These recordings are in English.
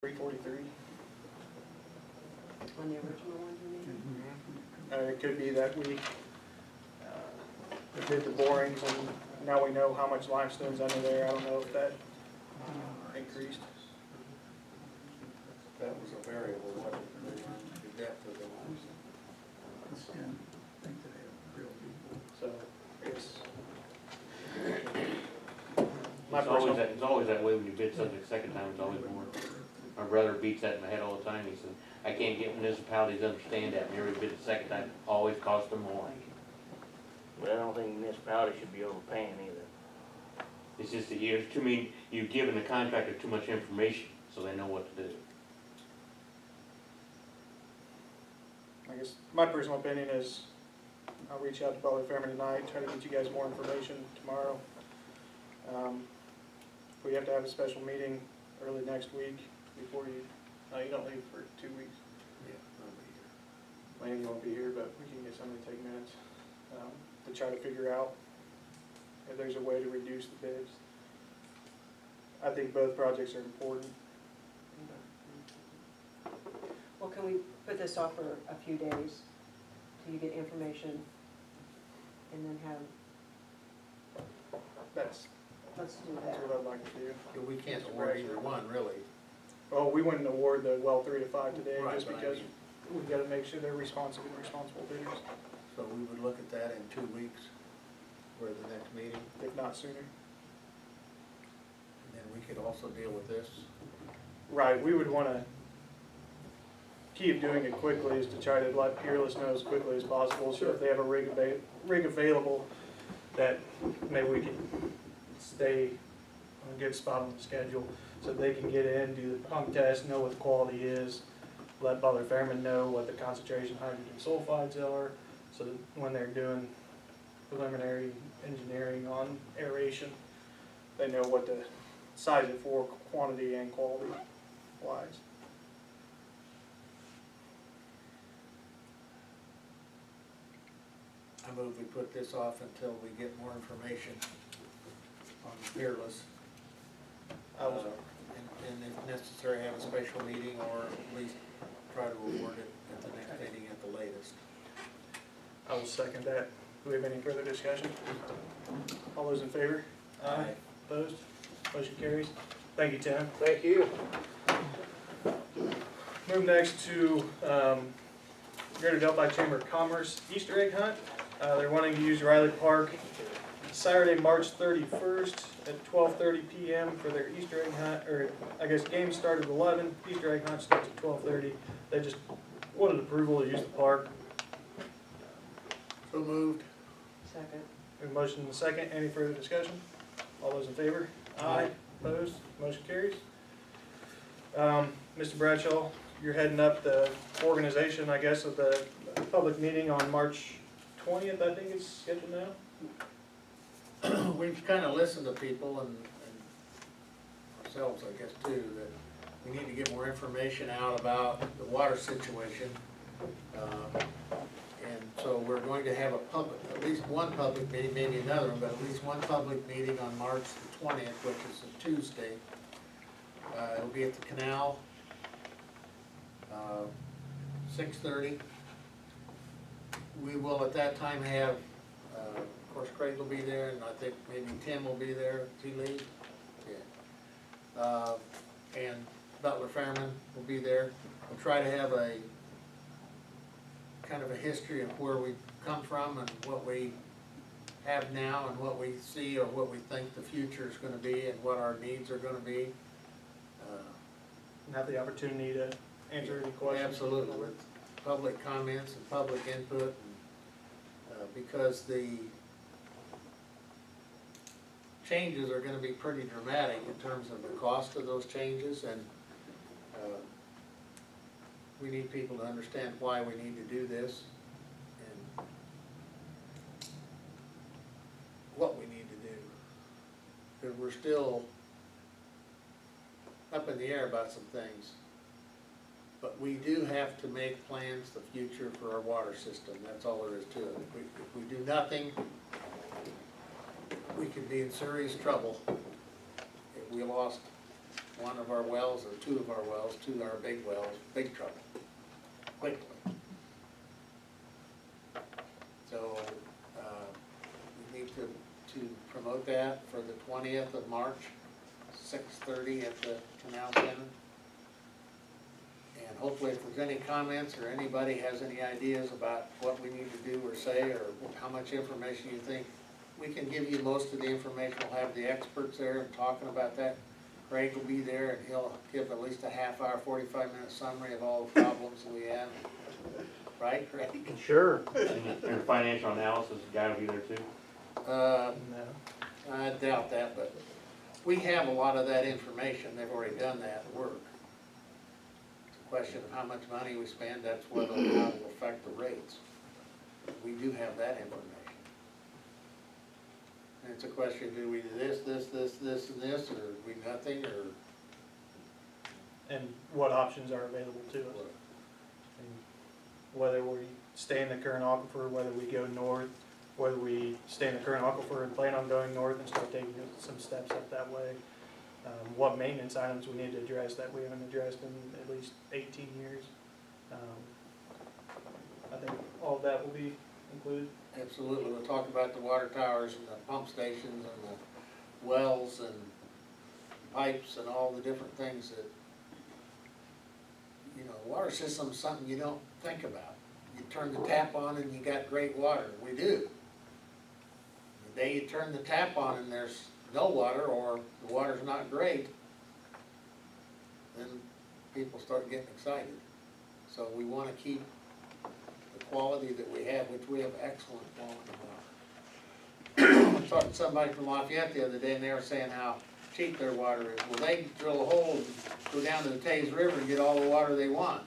343. On the original one, you mean? It could be that we did the borings and now we know how much limestone's under there. I don't know if that increased. That was a variable, wasn't it? The depth of the limestone. So it's It's always that way when you bid something the second time, it's always more. My brother beats that in my head all the time. He said, I can't get municipalities to understand that. When you bid the second time, always cost them more. But I don't think municipalities should be overpaying either. It's just that you've given the contractor too much information, so they know what to do. I guess my personal opinion is I'll reach out to Butler Fairman tonight, try to get you guys more information tomorrow. If we have to have a special meeting early next week before you don't leave for 2 weeks. Yeah, I'll be here. Lanny won't be here, but we can get somebody to take minutes to try to figure out if there's a way to reduce the bids. I think both projects are important. Well, can we put this off for a few days till you get information and then have, let's do that. That's what I'd like to do. But we can't award either one, really. Well, we wouldn't award the well 3 to 5 today Right, just but I because mean- we've got to make sure they're responsible bidders, So we would look at that in 2 weeks for the next meeting, if not sooner. and then we could also deal with this. Right, we would want to keep doing it quickly is to try to let Peerless know as quickly as possible. So if they have a rig available, that maybe we can stay on a good spot on the schedule so they can get in, do the pump test, know what the quality is, let Butler Fairman know what the concentration hydrogen sulfides are, so that when they're doing preliminary engineering on aeration, they know what to size it for, quantity and quality wise. I move we put this off until we get more information on Fearless. And if necessary, have a special meeting or at least try to award it at the next meeting at the latest. I will second that. Do we have any further discussion? All those in favor? Aye. Opposed? Motion carries. Thank you, Tim. Thank you. Move next to Greater Delphi Chamber of Commerce Easter egg hunt. They're wanting to use Riley Park Saturday, March 31st at 12:30 p.m. for their Easter egg hunt, or I guess games start at 11, Easter egg hunt starts at 12:30. They just wanted approval to use the park. So moved. Second. We have a motion and a second. Any further discussion? All those in favor? Aye. Opposed? Motion carries. Mr. Bradshaw, you're heading up the organization, I guess, of the public meeting on March 20th, I think it's scheduled now. We've kind of listened to people and ourselves, I guess, too, that we need to get more information out about the water situation. And so we're going to have at least one public meeting, maybe another one, but at least one public meeting on March the 20th, which is a Tuesday. It'll be at the canal, 6:30. We will at that time have, of course, Craig will be there, and I think maybe Tim will be there. Does he leave? Yeah. And Butler Fairman will be there. We'll try to have a kind of a history of where we've come from and what we have now and what we see or what we think the future is going to be and what our needs are going to be. And have the opportunity to answer any questions. Absolutely, with public comments and public input, and, because the changes are going to be pretty dramatic in terms of the cost of those changes, and we need people to understand why we need to do this and what we need to do. Because we're still up in the air about some things. But we do have to make plans the future for our water system. That's all there is to it. If we do nothing, we could be in serious trouble if we lost one of our wells or two of our wells, two of our big wells, big trouble, quickly. So, we need to promote that for the 20th of March, 6:30 at the Canal Center. And hopefully if there's any comments or anybody has any ideas about what we need to do or say, or how much information you think, we can give you most of the information. We'll have the experts there and talking about that. Craig will be there and he'll give at least a half-hour, 45-minute summary of all the problems we have. Right, Craig? Sure. And your financial analysis guy will be there too. Uh, No. I doubt that, but we have a lot of that information. They've already done that work. It's a question of how much money we spend, that's what how it will affect the rates. We do have that information. And it's a question, do we do this, and this, or we nothing, or And what options are available to us. what? And whether we stay in the current aquifer, whether we go north, whether we stay in the current aquifer and plan on going north and start taking some steps up that way. What maintenance items we need to address that we haven't addressed in at least 18 years. I think all of that will be included. Absolutely, we'll talk about the water towers and the pump stations and the wells and pipes and all the different things that, you know, water system's something you don't think about. You turn the tap on and you got great water, we do. The day you turn the tap on and there's no water, or the water's not great, then people start getting excited. So we wanna keep the quality that we have, which we have excellent quality water. I talked to somebody from Lafayette the other day, and they were saying how cheap their water is. Well, they drill a hole and go down to the Taze River and get all the water they want.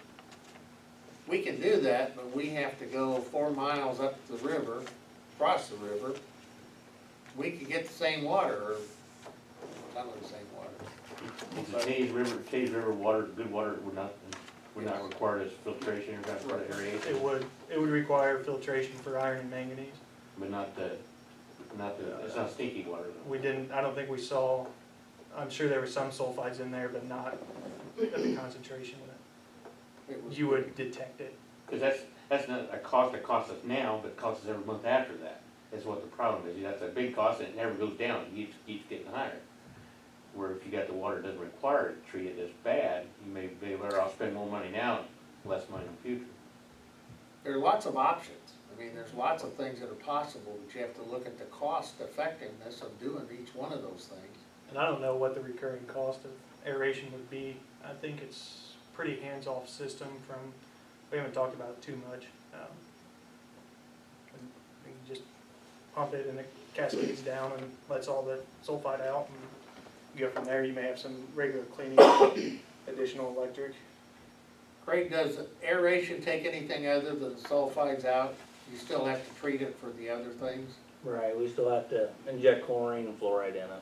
We can do that, but we have to go 4 miles up the river, across the river. We could get the same water, or some of the same water. Is the Taze River water, good water, would not require this filtration, or not require aeration? It would require filtration for iron and manganese. But it's not stinky water though. We didn't, I don't think we saw, I'm sure there were some sulfides in there, but not at the concentration that It was you would detect it. Cause that's not a cost that costs us now, but costs us every month after that. That's what the problem is. That's a big cost and it never goes down, it keeps getting higher. Where if you got the water that doesn't require it to treat it as bad, you may be better off spending more money now and less money in the future. There are lots of options. I mean, there's lots of things that are possible, but you have to look at the cost effectiveness of doing each one of those things. And I don't know what the recurring cost of aeration would be. I think it's pretty hands-off system from, we haven't talked about it too much. And you can just pump it and it cascades down and lets all the sulfide out, and you go from there. You may have some regular cleaning, additional electric. Craig, does aeration take anything other than sulfides out? You still have to treat it for the other things? Right, we still have to inject chlorine and fluoride in it.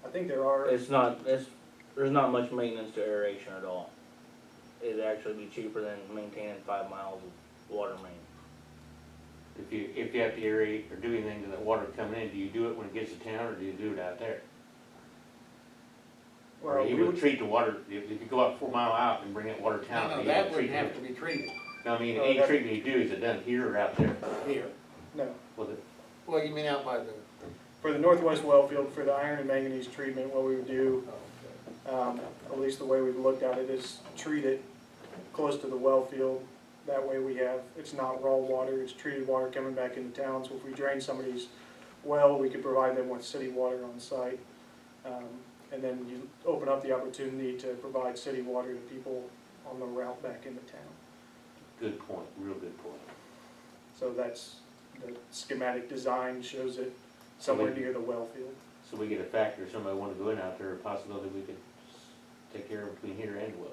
I think there are, There's not much maintenance to aeration at all. It'd actually be cheaper than maintaining 5 miles of water main. If you have to aerate or do anything to that water coming in, do you do it when it gets to town or do you do it out there? Or well, you we would would, treat the water, if you go out 4 mile out and bring that water to town. No, you that would wouldn't treat have it. to be treated No, I mean, No, any that- treatment you do, is it done here or out there? here. no. With it, Well, you mean out by the, For the northwest well field, for the iron and manganese treatment, what we would do, at least the way we've looked at it, is treat it close to the well field. That way we have, it's not raw water, it's treated water coming back into town. So if we drain somebody's well, we could provide them with city water on site. And then you open up the opportunity to provide city water to people on the route back into town. good point, real good point. So that's, the schematic design shows it somewhere near the well field. So we get a factor, if somebody wanted to go in out there, a possibility we could take care of between here and well.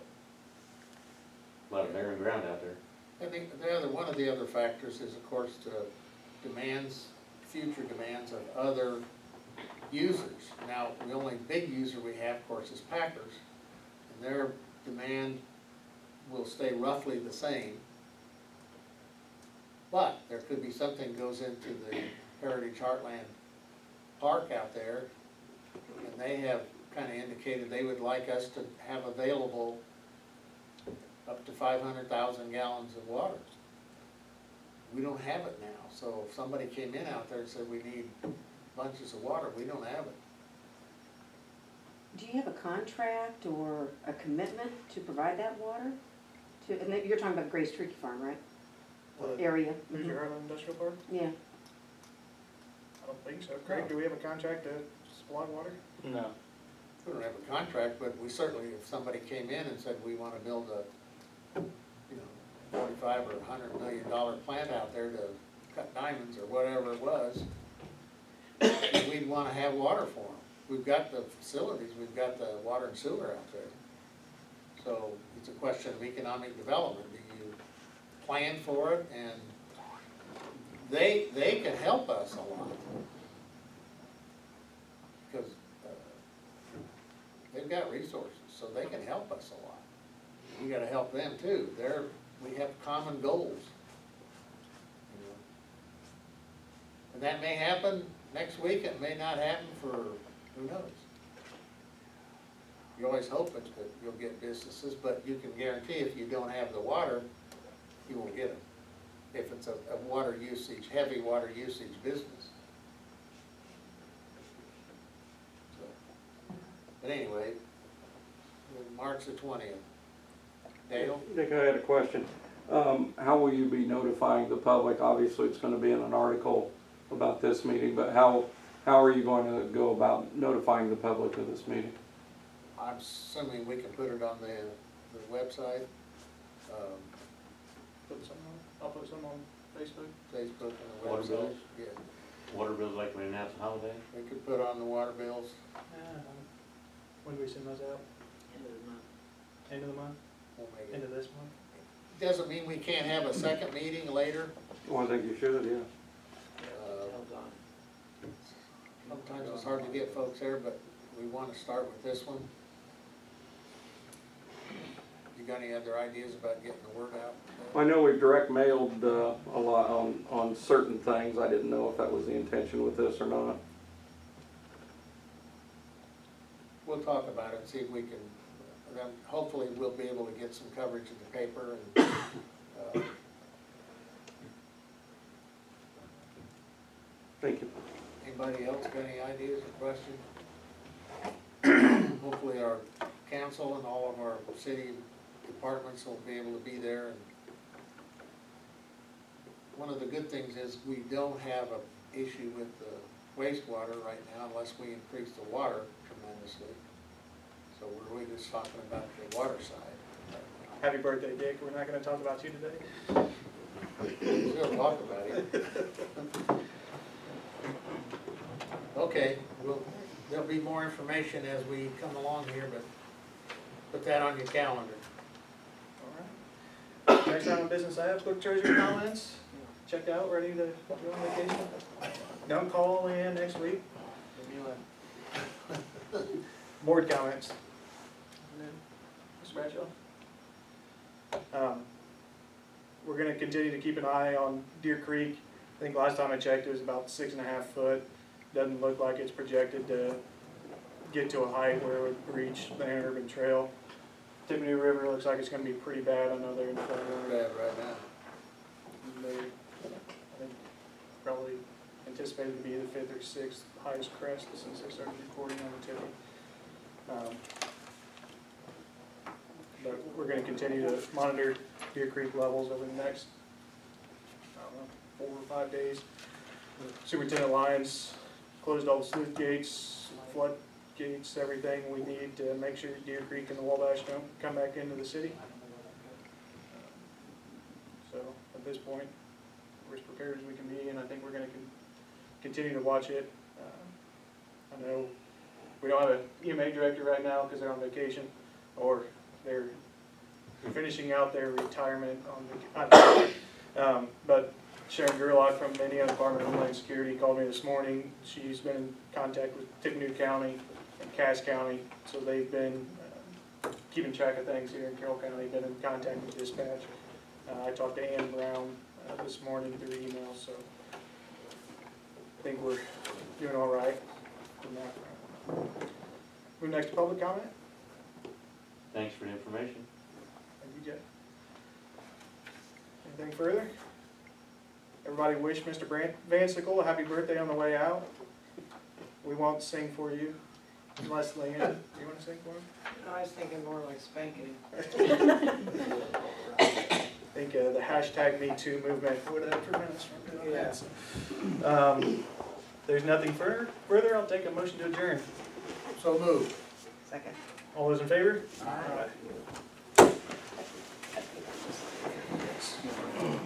A lot of barren ground out there. I think one of the other factors is, of course, the demands, future demands of other users. Now, the only big user we have, of course, is Packers, and their demand will stay roughly the same. But there could be something goes into the Heritage Heartland Park out there, and they have kinda indicated they would like us to have available up to 500,000 gallons of water. We don't have it now, so if somebody came in out there and said we need bunches of water, we don't have it. Do you have a contract or a commitment to provide that water? To, and you're talking about Grace Tricky Farm, right? Area? Who's your Heartland Industrial Park? Yeah. I don't think so. Craig, do we have a contract to supply water? No. We don't have a contract, but we certainly, if somebody came in and said we wanna build a, you know, $45 or $100 million plant out there to cut diamonds or whatever it was, we'd wanna have water for them. We've got the facilities, we've got the water and sewer out there. So it's a question of economic development. Do you plan for it? And they can help us a lot. Because they've got resources, so they can help us a lot. We gotta help them too. We have common goals. You know. And that may happen next week, it may not happen for, who knows? You always hope that you'll get businesses, but you can guarantee if you don't have the water, you won't get them. If it's a water usage, heavy water usage business. So, but anyway, March the 20th. Dale? Dick, I had a question. How will you be notifying the public? Obviously, it's gonna be in an article about this meeting, but how are you going to go about notifying the public of this meeting? I'm assuming we can put it on the website, Put some on, I'll put some on Facebook. Facebook and the Water website. bills? Yeah, Water bills like when we announce a holiday? we could put on the water bills. When do we send those out? End of the month. End of the month? We'll make it. End of this month? Doesn't mean we can't have a second meeting later. Well, I think you should, yeah. Sometimes it's hard to get folks there, but we want to start with this one. You got any other ideas about getting the word out? I know we've direct mailed a lot on certain things. I didn't know if that was the intention with this or not. We'll talk about it and see if we can, then hopefully we'll be able to get some coverage in the paper and, Thank you. anybody else got any ideas or questions? Hopefully our council and all of our city departments will be able to be there. And one of the good things is we don't have an issue with the wastewater right now unless we increase the water tremendously. So we're really just talking about the water side. Happy birthday, Dick. We're not gonna talk about you today. We're gonna talk about it. Okay, there'll be more information as we come along here, but put that on your calendar. All right. Next item of business I have, clerk treasurer comments. Checked out, ready to go on vacation. Don't call in next week. Board comments. Mr. Bradshaw? We're gonna continue to keep an eye on Deer Creek. I think last time I checked, it was about 6.5 foot. Doesn't look like it's projected to get to a height where it would reach the interurban trail. Tippecanoe River looks like it's gonna be pretty bad. I know they're in front of Bad right now. They, I think, probably anticipated to be the 5th or 6th highest crest since they started recording on the Tippy. But we're gonna continue to monitor Deer Creek levels over the next, I don't know, 4 or 5 days. Superintendent Lyons closed all the sluice gates, flood gates, everything we need to make sure Deer Creek and the Wabash don't come back into the city. So at this point, we're as prepared as we can be, and I think we're gonna continue to watch it. I know we don't have an EMA director right now because they're on vacation, or they're finishing out their retirement on but Sharon Gerlach from the Indiana Department of Homeland Security called me this morning. She's been in contact with Tippecanoe County and Cass County, so they've been keeping track of things here in Carroll County, been in contact with dispatch. I talked to Ann Brown this morning through email, so I think we're doing all right from that front. Move next to public comment. Thanks for the information. Thank you, Jeff. Anything further? Everybody wish Mr. Van Sickle a happy birthday on the way out. We won't sing for you unless Leanne, do you want to sing for him? I was thinking more like spanking. I think the hashtag #MeToo movement would prevent us from doing that. So, there's nothing further, I'll take a motion to adjourn. So moved. Second. All those in favor? Aye. Aye.